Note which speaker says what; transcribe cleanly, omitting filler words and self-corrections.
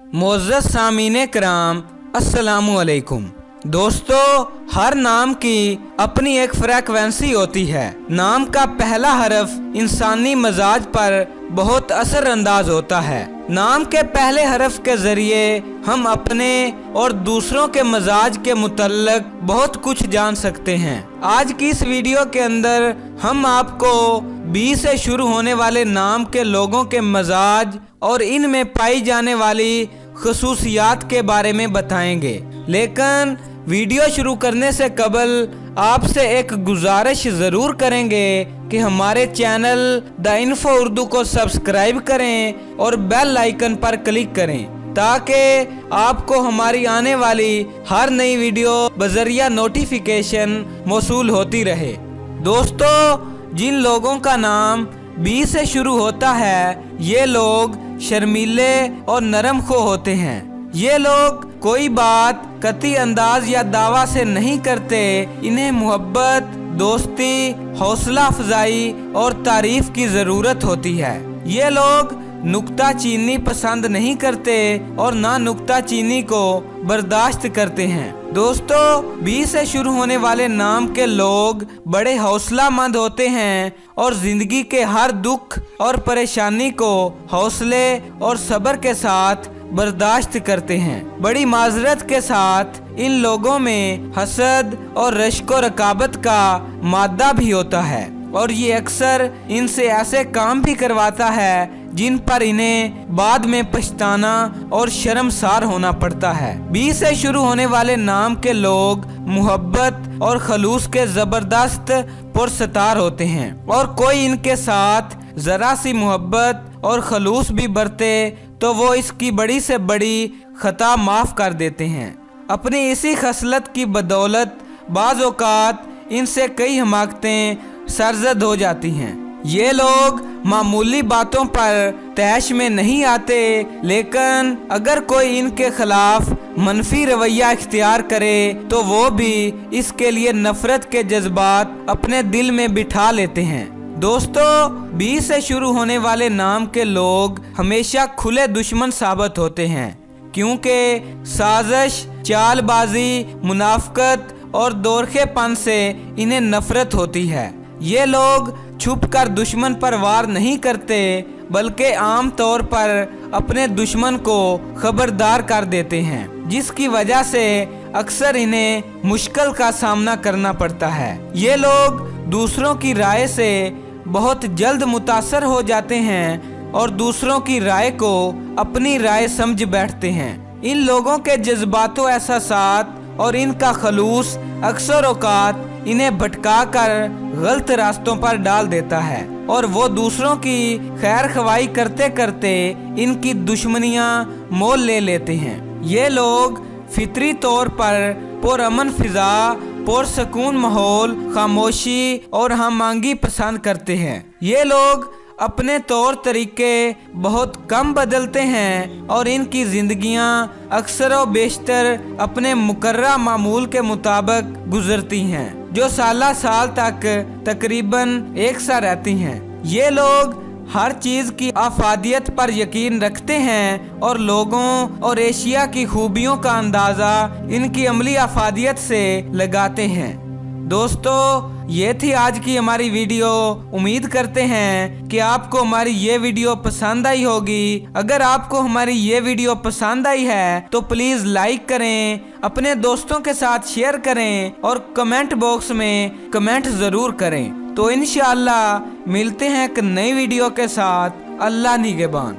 Speaker 1: मोअज़्ज़ज़ सामीने कराम, अस्सलामु अलैकुम। दोस्तों, हर नाम की अपनी एक फ्रीक्वेंसी होती है। नाम का पहला हरफ इंसानी मजाज पर बहुत असर अंदाज होता है। नाम के पहले हरफ के जरिए हम अपने और दूसरों के मजाज के मुतल्लक बहुत कुछ जान सकते हैं। आज की इस वीडियो के अंदर हम आपको बी से शुरू होने वाले नाम के लोगों के मजाज और इनमें पाई जाने वाली खुसूसियात के बारे में बताएंगे। लेकिन वीडियो शुरू करने से कबल आपसे एक गुजारिश ज़रूर करेंगे कि हमारे चैनल द इन्फो उर्दू को सब्सक्राइब करें और बेल आइकन पर क्लिक करें ताकि आपको हमारी आने वाली हर नई वीडियो बजरिया नोटिफिकेशन मौसूल होती रहे। दोस्तों, जिन लोगों का नाम बी से शुरू होता है, ये लोग शर्मीले और नरम खो होते हैं। ये लोग कोई बात कतई अंदाज या दावा से नहीं करते। इन्हें मोहब्बत, दोस्ती, हौसला अफजाई और तारीफ की ज़रूरत होती है। ये लोग नुक्ता चीनी पसंद नहीं करते और ना नुक्ता चीनी को बर्दाश्त करते हैं। दोस्तों, बी से शुरू होने वाले नाम के लोग बड़े हौसलामंद होते हैं और जिंदगी के हर दुख और परेशानी को हौसले और सब्र के साथ बर्दाश्त करते हैं। बड़ी माजरत के साथ इन लोगों में हसद और रश्क और रकाबत का मादा भी होता है और ये अक्सर इनसे ऐसे काम भी करवाता है जिन पर इन्हें बाद में पछताना और शर्मसार होना पड़ता है। बी से शुरू होने वाले नाम के लोग मोहब्बत और खलूस के जबरदस्त पुरस्तार होते हैं और कोई इनके साथ जरा सी मोहब्बत और खलूस भी बरते तो वो इसकी बड़ी से बड़ी खता माफ कर देते हैं। अपनी इसी खसलत की बदौलत बाज़ औक़ात इनसे कई हमाकतें सरजद हो जाती हैं। ये लोग मामूली बातों पर तैश में नहीं आते, लेकिन अगर कोई इनके खिलाफ मनफी रवैया इख्तियार करे तो वो भी इसके लिए नफरत के जज्बात अपने दिल में बिठा लेते हैं। दोस्तों, बी से शुरू होने वाले नाम के लोग हमेशा खुले दुश्मन साबित होते हैं क्योंकि साजिश, चालबाजी, मुनाफकत और दोरखेपन से इन्हें नफरत होती है। ये लोग छुपकर दुश्मन पर वार नहीं करते बल्कि आम तौर पर अपने दुश्मन को खबरदार कर देते हैं, जिसकी वजह से अक्सर इन्हें मुश्किल का सामना करना पड़ता है। ये लोग दूसरों की राय से बहुत जल्द मुतासर हो जाते हैं और दूसरों की राय को अपनी राय समझ बैठते हैं। इन लोगों के जज्बातों, एहसासात और इनका खलूस अक्सर औकात इन्हें भटका कर गलत रास्तों पर डाल देता है और वो दूसरों की खैर खवाई करते करते इनकी दुश्मनियां मोल ले लेते हैं। ये लोग फितरी तौर पर पुरअमन फिजा, पुरसकून माहौल, खामोशी और हमआंगी पसंद करते हैं। ये लोग अपने तौर तरीके बहुत कम बदलते हैं और इनकी जिंदगियां अक्सर व बेशतर अपने मुकर्रा मामूल के मुताबिक गुजरती हैं, जो साल तक तकरीबन एक सा रहती हैं। ये लोग हर चीज़ की आफादियत पर यकीन रखते हैं और लोगों और एशिया की खूबियों का अंदाज़ा इनकी अमली आफादियत से लगाते हैं। दोस्तों, ये थी आज की हमारी वीडियो। उम्मीद करते हैं कि आपको हमारी ये वीडियो पसंद आई होगी। अगर आपको हमारी ये वीडियो पसंद आई है तो प्लीज़ लाइक करें, अपने दोस्तों के साथ शेयर करें और कमेंट बॉक्स में कमेंट ज़रूर करें। तो इंशाअल्लाह मिलते हैं एक नई वीडियो के साथ। अल्लाह निगहबान।